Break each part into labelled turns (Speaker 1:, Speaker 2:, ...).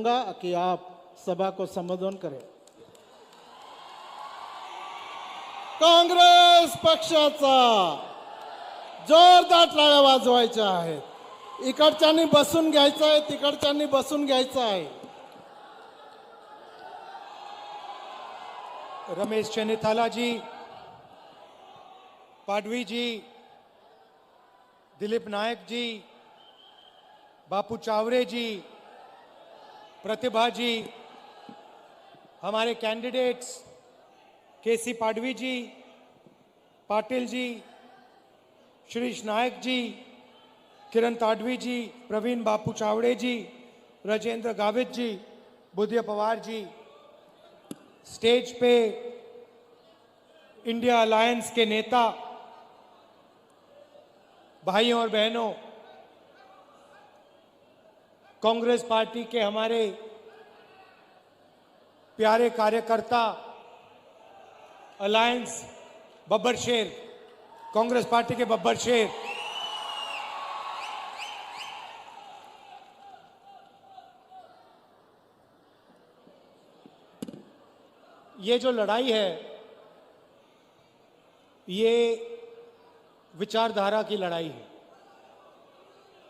Speaker 1: चाहूंगा कि आप सभा को संबोधन करें। काँग्रेस पक्षाचा जोरदार टाळ्या वाजवायच्या आहेत. इकडच्यांनी बसून घ्यायचं आहे, तिकडच्यांनी बसून घ्यायचं आहे.
Speaker 2: रमेश चेन्नीथाला जी, पाडवी जी, दिलीप नायक जी, बापू चावरे जी, प्रतिभा जी, हमारे कैंडिडेट्स केसी पाडवी जी, पाटिल जी, श्रीश नायक जी, किरण ताडवी जी, प्रवीण बापू चावड़े जी, राजेंद्र गावित जी, बुधिया पवार जी, स्टेज पे इंडिया अलायंस के नेता, भाइयों और बहनों, कांग्रेस पार्टी के हमारे प्यारे कार्यकर्ता, अलायंस बब्बर शेर, कांग्रेस पार्टी के बब्बर शेर, ये जो लड़ाई है ये विचारधारा की लड़ाई है.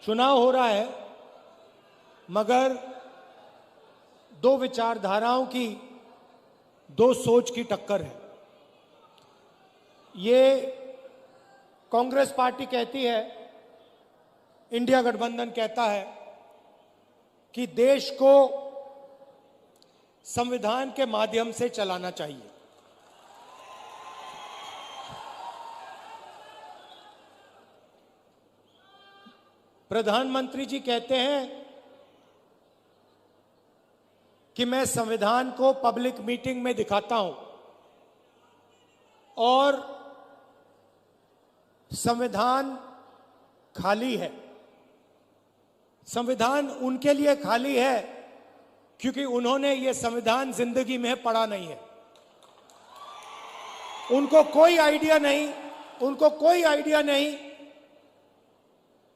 Speaker 2: चुनाव हो रहा है मगर दो विचारधाराओं की, दो सोच की टक्कर है. ये कांग्रेस पार्टी कहती है, इंडिया गठबंधन कहता है कि देश को संविधान के माध्यम से चलाना चाहिए. प्रधानमंत्री जी कहते हैं कि मैं संविधान को पब्लिक मीटिंग में दिखाता हूं और संविधान खाली है. संविधान उनके लिए खाली है क्योंकि उन्होंने ये संविधान जिंदगी में पढ़ा नहीं है. उनको कोई आइडिया नहीं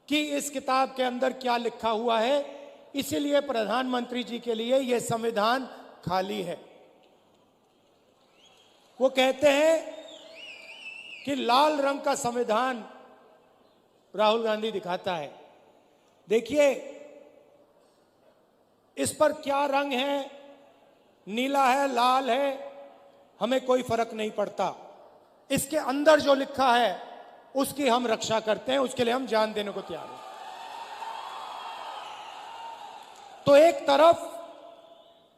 Speaker 2: कि इस किताब के अंदर क्या लिखा हुआ है. इसीलिए प्रधानमंत्री जी के लिए यह संविधान खाली है. वो कहते हैं कि लाल रंग का संविधान राहुल गांधी दिखाता है. देखिए इस पर क्या रंग है, नीला है, लाल है, हमें कोई फर्क नहीं पड़ता. इसके अंदर जो लिखा है उसकी हम रक्षा करते हैं, उसके लिए हम जान देने को तैयार हैं. तो एक तरफ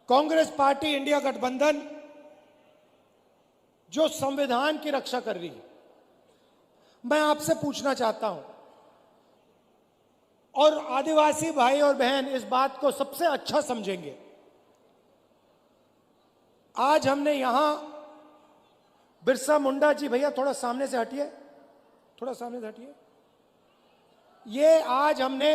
Speaker 2: कांग्रेस पार्टी, इंडिया गठबंधन जो संविधान की रक्षा कर रही है, मैं आपसे पूछना चाहता हूं और आदिवासी भाई और बहन इस बात को सबसे अच्छा समझेंगे. आज हमने यहां बिरसा मुंडा जी, भैया थोड़ा सामने से हटिए, थोड़ा सामने से हटिए. ये आज हमने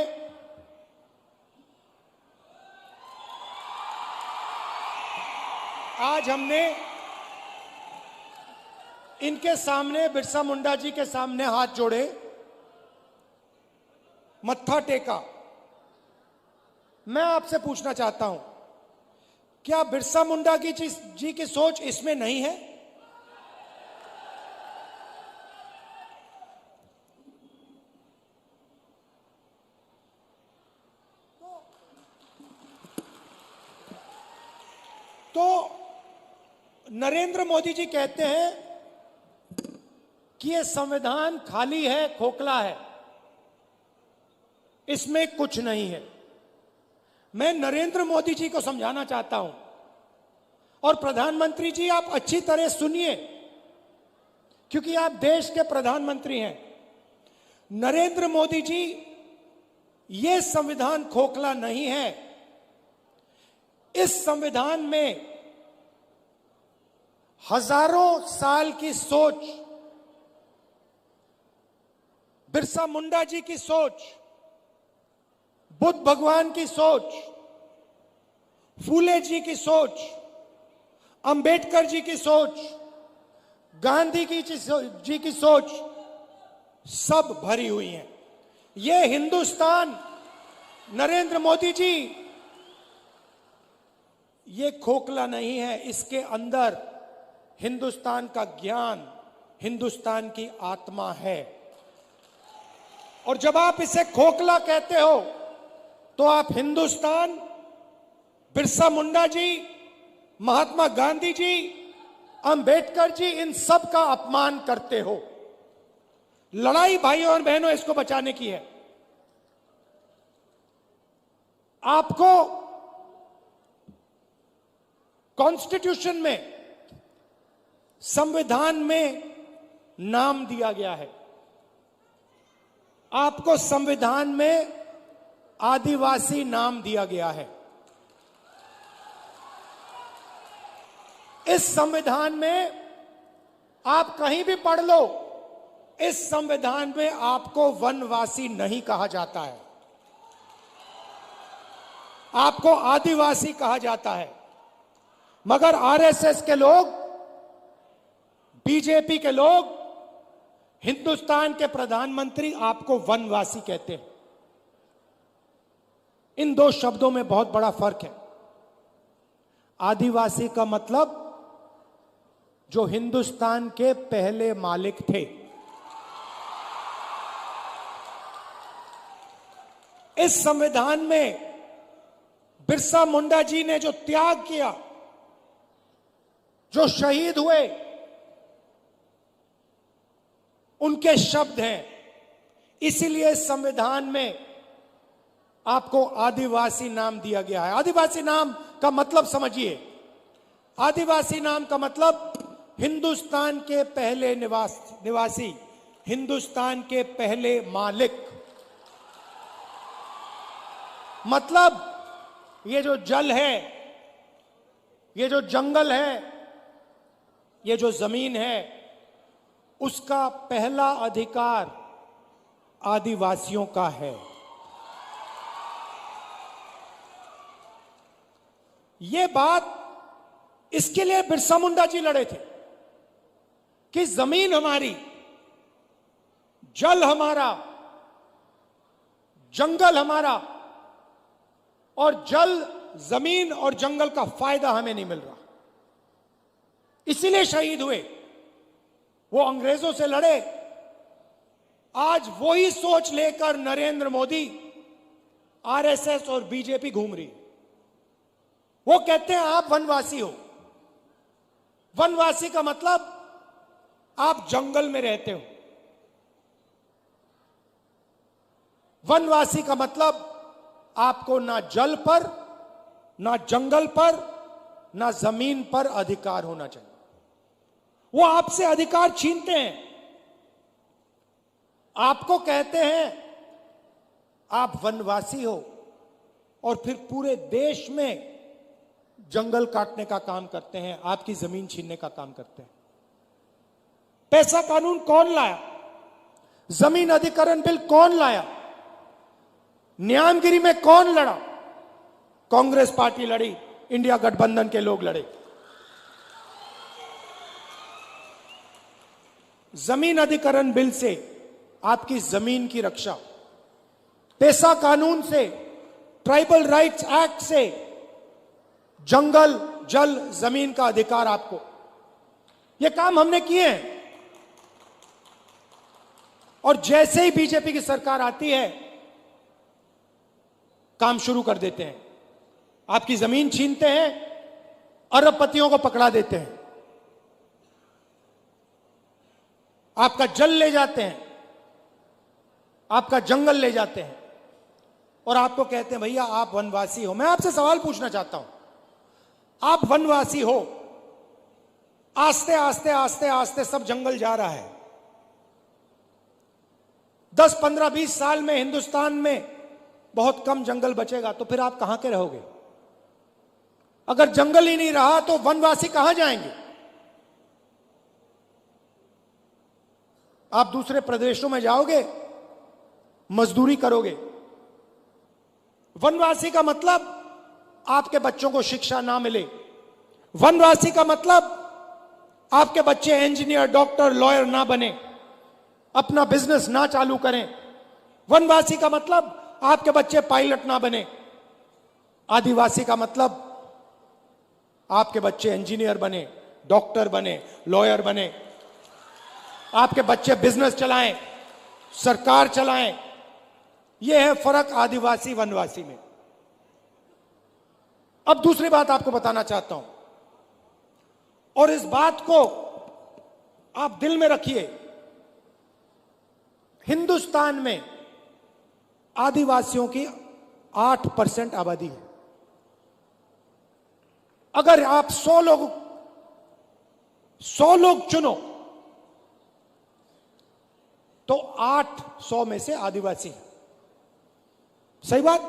Speaker 2: इनके सामने, बिरसा मुंडा जी के सामने हाथ जोड़े, मत्था टेका. मैं आपसे पूछना चाहता हूं, क्या बिरसा मुंडा जी की सोच इसमें नहीं है? तो नरेंद्र मोदी जी कहते हैं कि यह संविधान खाली है, खोखला है, इसमें कुछ नहीं है. मैं नरेंद्र मोदी जी को समझाना चाहता हूं और प्रधानमंत्री जी आप अच्छी तरह सुनिए क्योंकि आप देश के प्रधानमंत्री हैं. नरेंद्र मोदी जी, यह संविधान खोखला नहीं है. इस संविधान में हजारों साल की सोच, बिरसा मुंडा जी की सोच, बुद्ध भगवान की सोच, फूले जी की सोच, अंबेडकर जी की सोच, गांधी जी की सोच सब भरी हुई है. ये हिंदुस्तान नरेंद्र मोदी जी ये खोखला नहीं है, इसके अंदर हिंदुस्तान का ज्ञान, हिंदुस्तान की आत्मा है। और जब आप इसे खोखला कहते हो तो आप हिंदुस्तान, बिरसा मुंडा जी, महात्मा गांधी जी, अंबेडकर जी, इन सब का अपमान करते हो। लड़ाई भाइयों और बहनों इसको बचाने की है। आपको कॉन्स्टिट्यूशन में, संविधान में नाम दिया गया है। आपको संविधान में आदिवासी नाम दिया गया है। इस संविधान में आप कहीं भी पढ़ लो, इस संविधान में आपको वनवासी नहीं कहा जाता है, आपको आदिवासी कहा जाता है। मगर आरएसएस के लोग, बीजेपी के लोग, हिंदुस्तान के प्रधानमंत्री आपको वनवासी कहते हैं। इन दो शब्दों में बहुत बड़ा फर्क है। आदिवासी का मतलब जो हिंदुस्तान के पहले मालिक थे। इस संविधान में बिरसा मुंडा जी ने जो त्याग किया, जो शहीद हुए, उनके शब्द हैं। इसीलिए संविधान में आपको आदिवासी नाम दिया गया है। आदिवासी नाम का मतलब समझिए। आदिवासी नाम का मतलब हिंदुस्तान के पहले निवासी, हिंदुस्तान के पहले मालिक। मतलब ये जो जल है, ये जो जंगल है, ये जो जमीन है, उसका पहला अधिकार आदिवासियों का है। ये बात, इसके लिए बिरसा मुंडा जी लड़े थे कि जमीन हमारी, जल हमारा, जंगल हमारा, और जल, जमीन और जंगल का फायदा हमें नहीं मिल रहा। इसीलिए शहीद हुए। वो अंग्रेजों से लड़े। आज वही सोच लेकर नरेंद्र मोदी, आरएसएस और बीजेपी घूम रही। वो कहते हैं आप वनवासी हो। वनवासी का मतलब आप जंगल में रहते हो। वनवासी का मतलब आपको ना जल पर, ना जंगल पर, ना जमीन पर अधिकार होना चाहिए। वो आपसे अधिकार छीनते हैं। आपको कहते हैं आप वनवासी हो, और फिर पूरे देश में जंगल काटने का काम करते हैं, आपकी जमीन छीनने का काम करते हैं। पैसा कानून कौन लाया? जमीन अधिकरण बिल कौन लाया? न्यामगिरी में कौन लड़ा? कांग्रेस पार्टी लड़ी, इंडिया गठबंधन के लोग लड़े। जमीन अधिकरण बिल से आपकी जमीन की रक्षा, पेशा कानून से, ट्राइबल राइट्स एक्ट से जंगल, जल, जमीन का अधिकार आपको। यह काम हमने किए हैं। और जैसे ही बीजेपी की सरकार आती है, काम शुरू कर देते हैं। आपकी जमीन छीनते हैं, अरबपतियों को पकड़ा देते हैं, आपका जल ले जाते हैं, आपका जंगल ले जाते हैं, और आपको कहते हैं भैया आप वनवासी हो। मैं आपसे सवाल पूछना चाहता हूं, आप वनवासी हो, आस्ते आस्ते आस्ते आस्ते सब जंगल जा रहा है। 10, 15, 20 साल में हिंदुस्तान में बहुत कम जंगल बचेगा, तो फिर आप कहां के रहोगे? अगर जंगल ही नहीं रहा तो वनवासी कहां जाएंगे? आप दूसरे प्रदेशों में जाओगे, मजदूरी करोगे। वनवासी का मतलब आपके बच्चों को शिक्षा ना मिले। वनवासी का मतलब आपके बच्चे इंजीनियर, डॉक्टर, लॉयर ना बने, अपना बिजनेस ना चालू करें। वनवासी का मतलब आपके बच्चे पायलट ना बने। आदिवासी का मतलब आपके बच्चे इंजीनियर बने, डॉक्टर बने, लॉयर बने, आपके बच्चे बिजनेस चलाएं, सरकार चलाएं। यह है फर्क आदिवासी वनवासी में। अब दूसरी बात आपको बताना चाहता हूं, और इस बात को आप दिल में रखिए। हिंदुस्तान में आदिवासियों की 8% आबादी है। अगर आप 100 लोग चुनो तो 800 में से आदिवासी हैं। सही बात?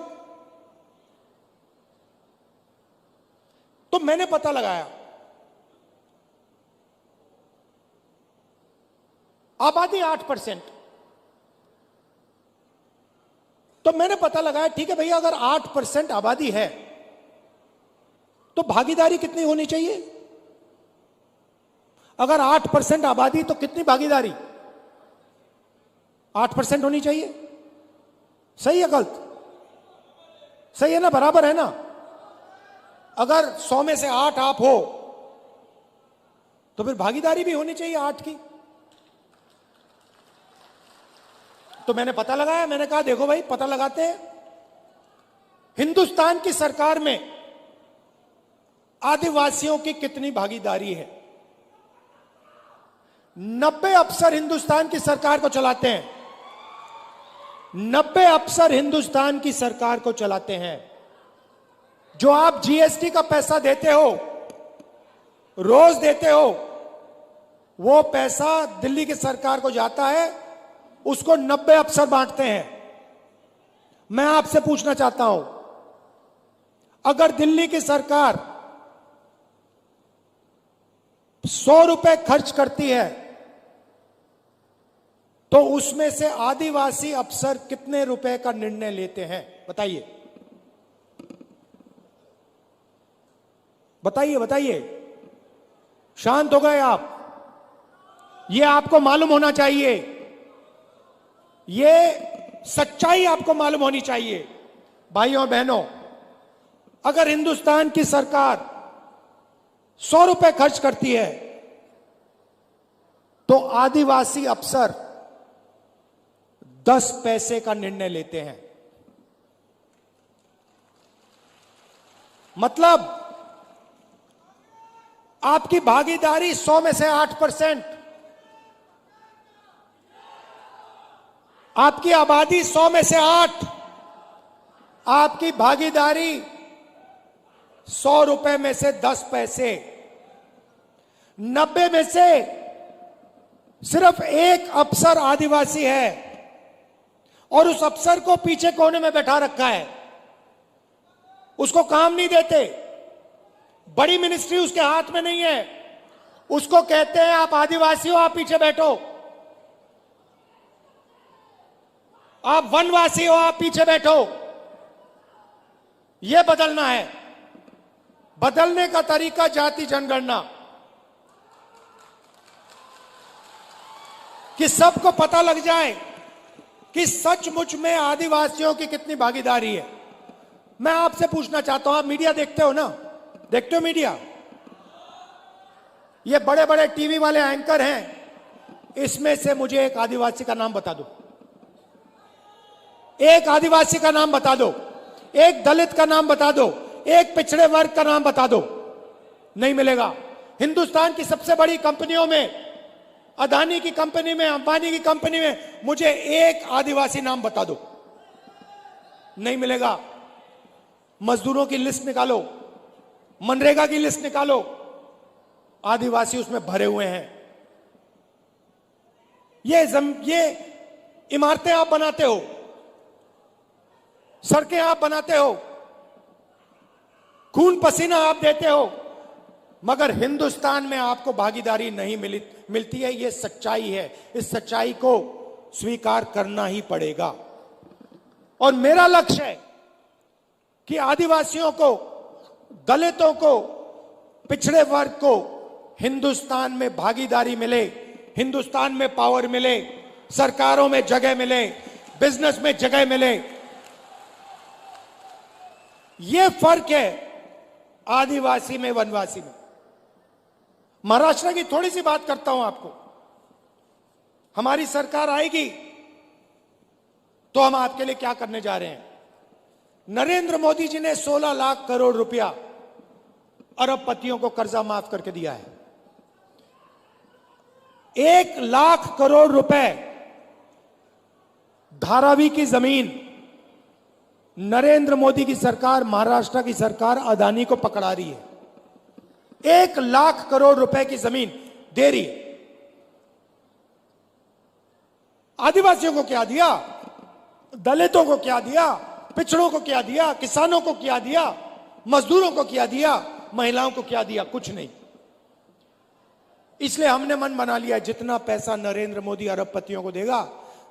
Speaker 2: तो मैंने पता लगाया, आबादी 8%। तो मैंने पता लगाया, ठीक है भैया, अगर 8% आबादी है तो भागीदारी कितनी होनी चाहिए? अगर 8% आबादी तो कितनी भागीदारी? 8% होनी चाहिए। सही है गलत? सही है ना? बराबर है ना? अगर 100 में से 8 आप हो तो फिर भागीदारी भी होनी चाहिए 8 की। तो मैंने पता लगाया, मैंने कहा देखो भाई, पता लगाते हैं हिंदुस्तान की सरकार में आदिवासियों की कितनी भागीदारी है। 90 अफसर हिंदुस्तान की सरकार को चलाते हैं। 90 अफसर हिंदुस्तान की सरकार को चलाते हैं। जो आप जीएसटी का पैसा देते हो, रोज देते हो, वो पैसा दिल्ली की सरकार को जाता है, उसको 90 अफसर बांटते हैं। मैं आपसे पूछना चाहता हूं, अगर दिल्ली की सरकार 100 रुपए खर्च करती है तो उसमें से आदिवासी अफसर कितने रुपए का निर्णय लेते हैं? बताइए, बताइए, बताइए। शांत हो गए आप? यह आपको मालूम होना चाहिए, यह सच्चाई आपको मालूम होनी चाहिए। भाइयों और बहनों, अगर हिंदुस्तान की सरकार 100 रुपए खर्च करती है तो आदिवासी अफसर 10 पैसे का निर्णय लेते हैं। मतलब आपकी भागीदारी 100 में से 8%, आपकी आबादी 100 में से 8, आपकी भागीदारी 100 रुपए में से 10 पैसे। 90 में से सिर्फ एक अफसर आदिवासी है और उस अफसर को पीछे कोने में बैठा रखा है, उसको काम नहीं देते। बड़ी मिनिस्ट्री उसके हाथ में नहीं है। उसको कहते हैं आप आदिवासी हो, आप पीछे बैठो। आप वनवासी हो, आप पीछे बैठो। यह बदलना है। बदलने का तरीका जाति जनगणना, कि सबको पता लग जाए कि सचमुच में आदिवासियों की कितनी भागीदारी है। मैं आपसे पूछना चाहता हूं, आप मीडिया देखते हो ना? देखते हो मीडिया? ये बड़े बड़े टीवी वाले एंकर हैं, इसमें से मुझे एक आदिवासी का नाम बता दो। एक आदिवासी का नाम बता दो, एक दलित का नाम बता दो, एक पिछड़े वर्ग का नाम बता दो। नहीं मिलेगा। हिंदुस्तान की सबसे बड़ी कंपनियों में, अदानी की कंपनी में, अंबानी की कंपनी में, मुझे एक आदिवासी नाम बता दो। नहीं मिलेगा। मजदूरों की लिस्ट निकालो, मनरेगा की लिस्ट निकालो, आदिवासी उसमें भरे हुए हैं। ये इमारतें आप बनाते हो, सड़कें आप बनाते हो, खून पसीना आप देते हो, मगर हिंदुस्तान में आपको भागीदारी नहीं मिलती है। यह सच्चाई है। इस सच्चाई को स्वीकार करना ही पड़ेगा। और मेरा लक्ष्य है कि आदिवासियों को, दलितों को, पिछड़े वर्ग को हिंदुस्तान में भागीदारी मिले, हिंदुस्तान में पावर मिले, सरकारों में जगह मिले, बिजनेस में जगह मिले। यह फर्क है आदिवासी में, वनवासी में। महाराष्ट्र की थोड़ी सी बात करता हूं आपको। हमारी सरकार आएगी तो हम आपके लिए क्या करने जा रहे हैं। नरेंद्र मोदी जी ने 16 लाख करोड़ रुपया अरबपतियों को कर्जा माफ करके दिया है। 1 लाख करोड़ रुपए धारावी की जमीन नरेंद्र मोदी की सरकार, महाराष्ट्र की सरकार अदानी को पकड़ा रही है। 1 लाख करोड़ रुपए की जमीन दे रही है। आदिवासियों को क्या दिया, दलितों को क्या दिया, पिछड़ों को क्या दिया, किसानों को क्या दिया, मजदूरों को क्या दिया, महिलाओं को क्या दिया? कुछ नहीं। इसलिए हमने मन बना लिया, जितना पैसा नरेंद्र मोदी अरबपतियों को देगा,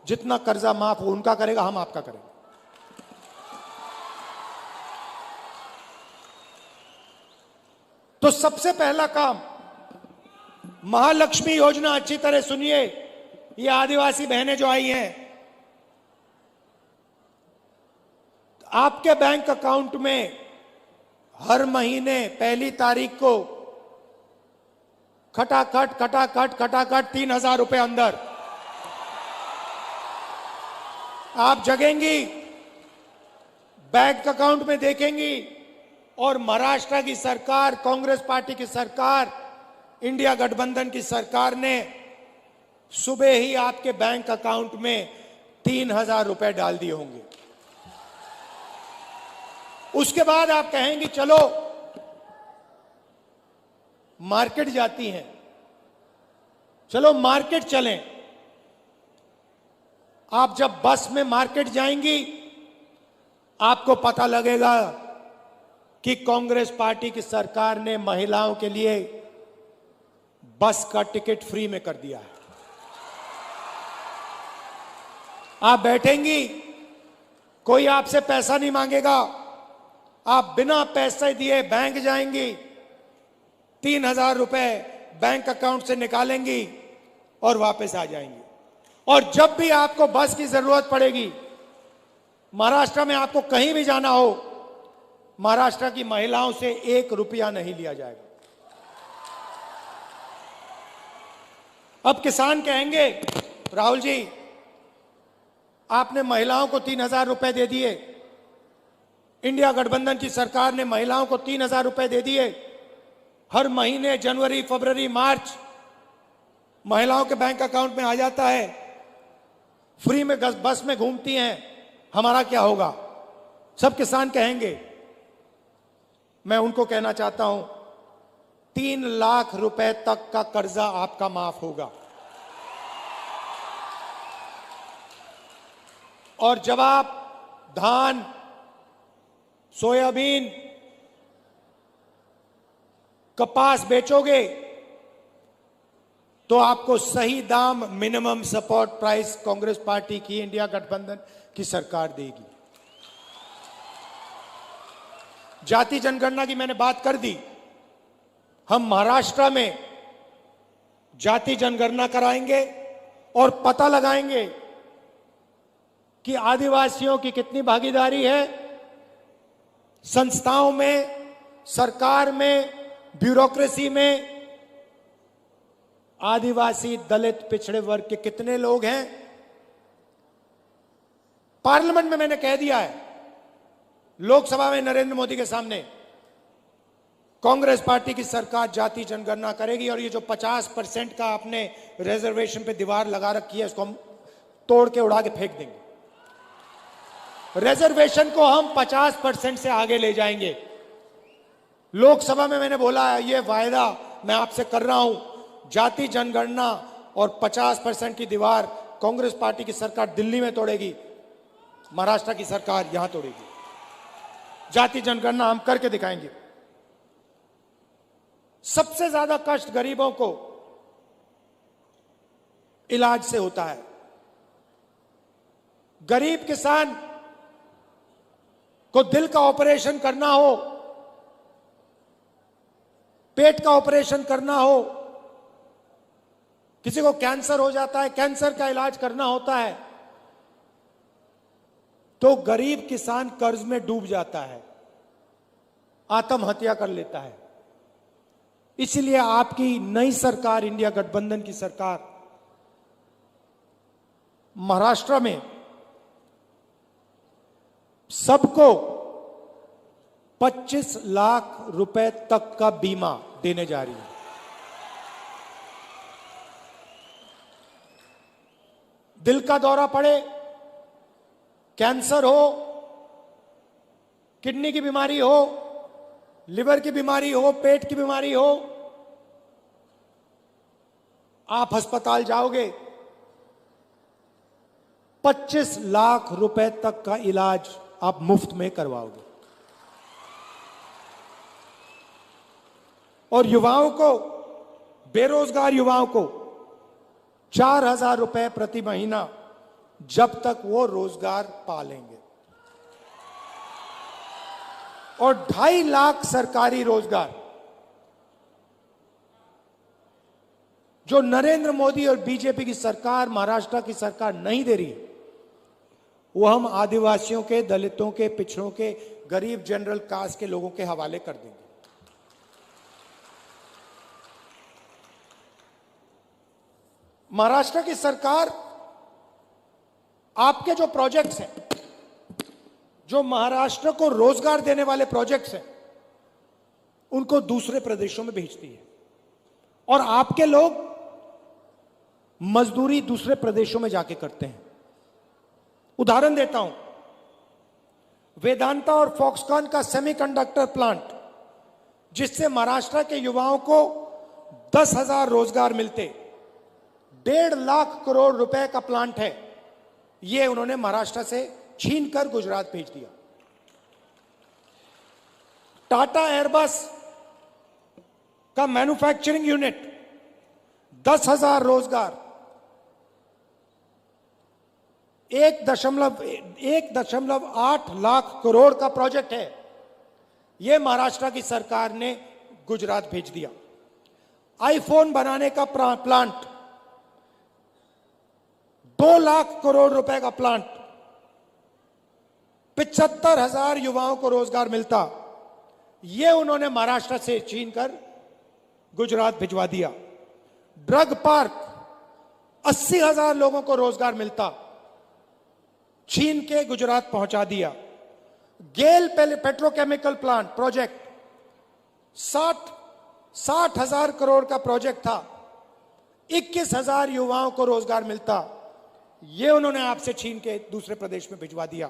Speaker 2: जितना कर्जा माफ वो उनका करेगा, हम आपका करेंगे। तो सबसे पहला काम, महालक्ष्मी योजना, अच्छी तरह सुनिए। ये आदिवासी बहनें जो आई हैं, आपके बैंक अकाउंट में हर महीने 1 तारीख को खटाखट 3,000 रुपए अंदर आप जगेंगी, बैंक अकाउंट में देखेंगी। और महाराष्ट्र की सरकार, कांग्रेस पार्टी की सरकार, इंडिया गठबंधन की सरकार ने सुबह ही आपके बैंक अकाउंट में 3,000 रुपए डाल दिए होंगे। उसके बाद आप कहेंगी चलो मार्केट जाती हैं, चलो मार्केट चलें। आप जब बस में मार्केट जाएंगी, आपको पता लगेगा कि कांग्रेस पार्टी की सरकार ने महिलाओं के लिए बस का टिकट फ्री में कर दिया है। आप बैठेंगी, कोई आपसे पैसा नहीं मांगेगा, आप बिना पैसे दिए बैंक जाएंगी, 3,000 रुपए बैंक अकाउंट से निकालेंगी और वापस आ जाएंगी। और जब भी आपको बस की जरूरत पड़ेगी, महाराष्ट्र में आपको कहीं भी जाना हो, महाराष्ट्र की महिलाओं से 1 रुपया नहीं लिया जाएगा। अब किसान कहेंगे, राहुल जी आपने महिलाओं को 3,000 रुपए दे दिए, इंडिया गठबंधन की सरकार ने महिलाओं को 3,000 रुपए दे दिए, हर महीने जनवरी, फरवरी, मार्च महिलाओं के बैंक अकाउंट में आ जाता है, फ्री में बस में घूमती हैं, हमारा क्या होगा? सब किसान कहेंगे। मैं उनको कहना चाहता हूं, 3 लाख रुपए तक का कर्जा आपका माफ होगा। और जब आप धान, सोयाबीन, कपास बेचोगे तो आपको सही दाम, minimum support price Congress party की, इंडिया गठबंधन की सरकार देगी। जाति जनगणना की मैंने बात कर दी। हम महाराष्ट्र में जाति जनगणना कराएंगे और पता लगाएंगे कि आदिवासियों की कितनी भागीदारी है संस्थाओं में, सरकार में, ब्यूरोक्रेसी में। आदिवासी, दलित, पिछड़े वर्ग के कितने लोग हैं। पार्लियामेंट में मैंने कह दिया है, लोकसभा में नरेंद्र मोदी के सामने, कांग्रेस पार्टी की सरकार जाति जनगणना करेगी और ये जो 50% का आपने रिजर्वेशन पे दीवार लगा रखी है, इसको हम तोड़ के उड़ा के फेंक देंगे। रिजर्वेशन को हम 50% से आगे ले जाएंगे। लोकसभा में मैंने बोला है, ये वायदा मैं आपसे कर रहा हूं, जाति जनगणना और 50% की दीवार कांग्रेस पार्टी की सरकार दिल्ली में तोड़ेगी, महाराष्ट्र की सरकार यहां तोड़ेगी। जाति जनगणना हम करके दिखाएंगे। सबसे ज्यादा कष्ट गरीबों को इलाज से होता है। गरीब किसान को दिल का ऑपरेशन करना हो, पेट का ऑपरेशन करना हो, किसी को कैंसर हो जाता है, कैंसर का इलाज करना होता है, तो गरीब किसान कर्ज में डूब जाता है। आत्महत्या कर लेता है। इसलिए आपकी नई सरकार, इंडिया गठबंधन की सरकार, महाराष्ट्र में सबको 25 लाख रुपए तक का बीमा देने जा रही है। दिल का दौरा पड़े, कैंसर हो, किडनी की बीमारी हो, लिवर की बीमारी हो, पेट की बीमारी हो, आप अस्पताल जाओगे, 25 लाख रुपए तक का इलाज आप मुफ्त में करवाओगे। और युवाओं को, बेरोजगार युवाओं को 4,000 रुपए प्रति महीना जब तक वो रोजगार पा लेंगे। और 2.5 लाख सरकारी रोजगार जो नरेंद्र मोदी और बीजेपी की सरकार, महाराष्ट्र की सरकार नहीं दे रही, वो हम आदिवासियों के, दलितों के, पिछड़ों के, गरीब जनरल कास्ट के लोगों के हवाले कर देंगे। महाराष्ट्र की सरकार आपके जो प्रोजेक्ट्स हैं, जो महाराष्ट्र को रोजगार देने वाले प्रोजेक्ट्स हैं, उनको दूसरे प्रदेशों में भेजती है और आपके लोग मजदूरी दूसरे प्रदेशों में जाके करते हैं। उदाहरण देता हूं, वेदांता और फॉक्सकॉन का सेमीकंडक्टर प्लांट, जिससे महाराष्ट्र के युवाओं को 10,000 रोजगार मिलते, 1.5 लाख करोड़ रुपए का प्लांट है, यह उन्होंने महाराष्ट्र से छीनकर गुजरात भेज दिया। टाटा एयरबस का मैन्युफैक्चरिंग यूनिट, 10,000 रोजगार, 1.8 लाख करोड़ का प्रोजेक्ट है, यह महाराष्ट्र की सरकार ने गुजरात भेज दिया। आईफोन बनाने का प्लांट, 2 लाख करोड़ रुपए का प्लांट, 75,000 युवाओं को रोजगार मिलता, यह उन्होंने महाराष्ट्र से छीनकर गुजरात भिजवा दिया। ड्रग पार्क, 80,000 लोगों को रोजगार मिलता, छीन के गुजरात पहुंचा दिया। गेल पेट्रोकेमिकल प्लांट प्रोजेक्ट, 60,000 करोड़ का प्रोजेक्ट था, 21,000 युवाओं को रोजगार मिलता, यह उन्होंने आपसे छीन के दूसरे प्रदेश में भिजवा दिया।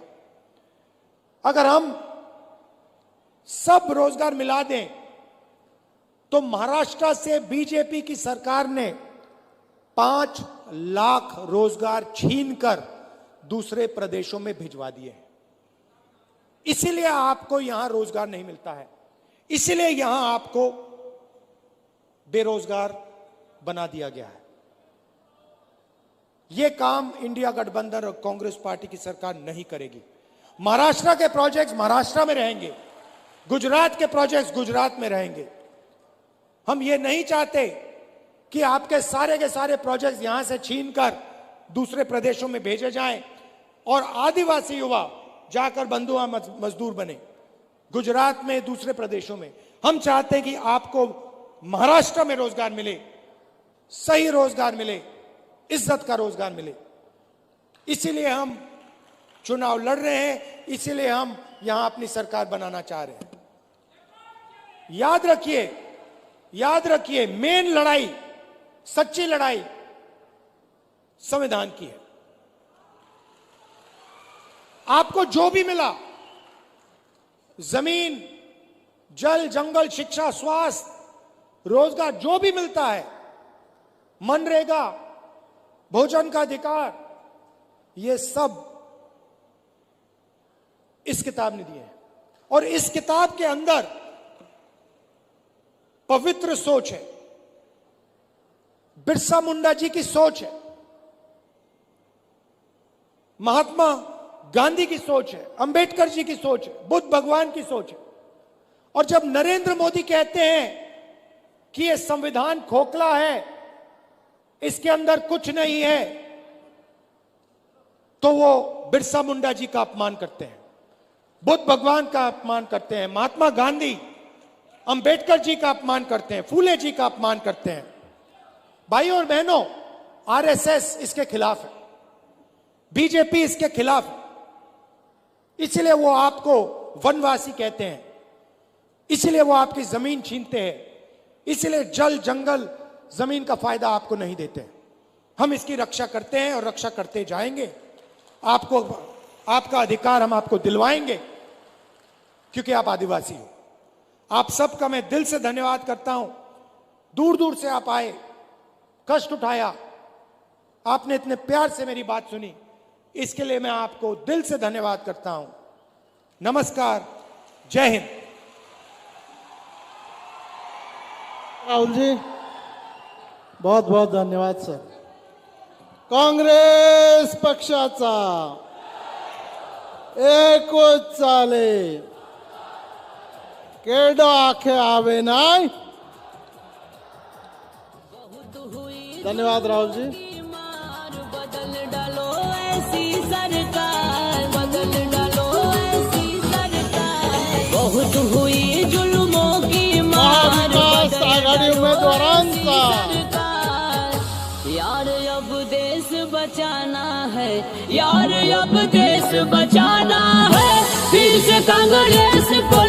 Speaker 2: अगर हम सब रोजगार मिला दें तो महाराष्ट्र से बीजेपी की सरकार ने 5 लाख रोजगार छीनकर दूसरे प्रदेशों में भिजवा दिए हैं। इसीलिए आपको यहां रोजगार नहीं मिलता है, इसीलिए यहां आपको बेरोजगार बना दिया गया है। यह काम इंडिया गठबंधन और कांग्रेस पार्टी की सरकार नहीं करेगी। महाराष्ट्र के प्रोजेक्ट्स महाराष्ट्र में रहेंगे, गुजरात के प्रोजेक्ट्स गुजरात में रहेंगे। हम ये नहीं चाहते कि आपके सारे के सारे प्रोजेक्ट्स यहां से छीनकर दूसरे प्रदेशों में भेजे जाएं और आदिवासी युवा जाकर बंधुआ मजदूर बने गुजरात में, दूसरे प्रदेशों में। हम चाहते हैं कि आपको महाराष्ट्र में रोजगार मिले, सही रोजगार मिले, इज्जत का रोजगार मिले। इसीलिए हम चुनाव लड़ रहे हैं, इसीलिए हम यहां अपनी सरकार बनाना चाह रहे हैं। याद रखिए, मेन लड़ाई, सच्ची लड़ाई संविधान की है। आपको जो भी मिला, जमीन, जल, जंगल, शिक्षा, स्वास्थ्य, रोजगार, जो भी मिलता है, मनरेगा, भोजन का अधिकार, ये सब इस किताब ने दिए हैं। और इस किताब के अंदर पवित्र सोच है, बिरसा मुंडा जी की सोच है, महात्मा गांधी की सोच है, अंबेडकर जी की सोच है, बुद्ध भगवान की सोच है। और जब नरेंद्र मोदी कहते हैं कि यह संविधान खोखला है, इसके अंदर कुछ नहीं है, तो वो बिरसा मुंडा जी का अपमान करते हैं, बुद्ध भगवान का अपमान करते हैं, महात्मा गांधी अंबेडकर जी का अपमान करते हैं, फूले जी का अपमान करते हैं। भाइयों और बहनों, आरएसएस इसके खिलाफ है, बीजेपी इसके खिलाफ है, इसलिए वो आपको वनवासी कहते हैं, इसलिए वो आपकी जमीन छीनते हैं, इसलिए जल जंगल जमीन का फायदा आपको नहीं देते। हम इसकी रक्षा करते हैं और रक्षा करते जाएंगे। आपको आपका अधिकार हम आपको दिलवाएंगे, क्योंकि आप आदिवासी हो। आप सबका मैं दिल से धन्यवाद करता हूं। दूर दूर से आप आए, कष्ट उठाया, आपने इतने प्यार से मेरी बात सुनी, इसके लिए मैं आपको दिल से धन्यवाद करता हूं। नमस्कार, जय हिंद।
Speaker 1: राहुल जी, बहुत बहुत धन्यवाद सर। काँग्रेस पक्षाचा एकच चाले, केड आखे आवे नाय। धन्यवाद राहुल जी।
Speaker 3: बदल डालो ऐसी सरकार, बदल डालो ऐसी सरकार। बहुत हुई जुल्मों की मार,
Speaker 1: महाविकास आघाडी उमेदवारांचा
Speaker 3: यार अब देश बचाना है, यार अब देश बचाना है। फिर से कांग्रेस को